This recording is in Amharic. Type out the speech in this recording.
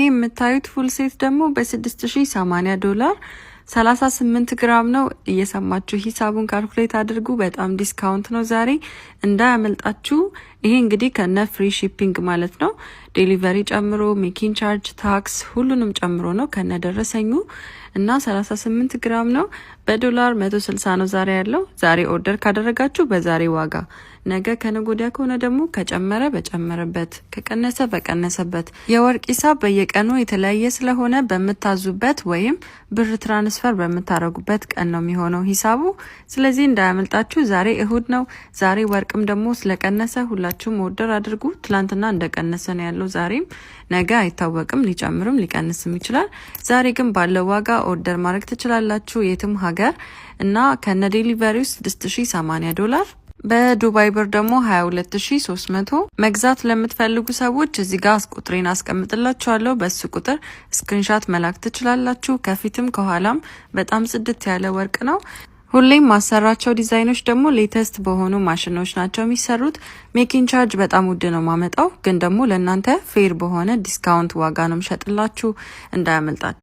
የምታዩት ፉል ሴት ደግሞ $6080 38 ግራም ነው። እየሰማችሁ ሂሳቡን ካልኩሌት አድርጉ። በጣም ዲስካውንት ነው ዛሬ እንዳያመልጣችሁ። ይሄ እንግዲህ ከነ ፍሪ ሺፒንግ ማለት ነው። ዴሊቨሪ ጨምሮ ሜኪንግ ቻርጅ፣ ታክስ ሁሉንም ጨምሮ ነው ከነ ደረሰኙ እና 38 ግራም ነው። በዶላር 160 ነው ዛሬ ያለው። ዛሬ ኦርደር ካደረጋችሁ በዛሬ ዋጋ፣ ነገ ከነጎዲያ ከሆነ ደግሞ ከጨመረ በጨመረበት፣ ከቀነሰ በቀነሰበት። የወርቅ ሂሳብ በየቀኑ የተለያየ ስለሆነ በመታዙበት ወይም ብር ትራንስፈር በመታረጉበት ቀን ነው የሚሆነው ሂሳቡ። ስለዚህ እንዳያመልጣችሁ። ዛሬ እሁድ ነው። ዛሬ ወርቅም ደግሞ ስለቀነሰ ሁላችሁም ኦርደር አድርጉ። ትላንትና እንደቀነሰ ነው ያለው። ዛሬም ነገ አይታወቅም፣ ሊጨምርም ሊቀንስም ይችላል። ዛሬ ግን ባለው ዋጋ ኦርደር ማድረግ ትችላላችሁ የትም ሀገር እና ከነ ዴሊቨሪው $6080 በዱባይ ብር ደግሞ 22300 መግዛት ለምትፈልጉ ሰዎች እዚህ ጋር ቁጥሬን አስቀምጥላችኋለሁ። በሱ ቁጥር ስክሪንሻት መላክ ትችላላችሁ። ከፊትም ከኋላም በጣም ጽድት ያለ ወርቅ ነው። ሁሌም ማሰራቸው ዲዛይኖች ደግሞ ሌተስት በሆኑ ማሽኖች ናቸው የሚሰሩት። ሜኪንግ ቻርጅ በጣም ውድ ነው ማመጣው፣ ግን ደግሞ ለእናንተ ፌር በሆነ ዲስካውንት ዋጋ ነው የምሸጥላችሁ። እንዳያመልጣችሁ።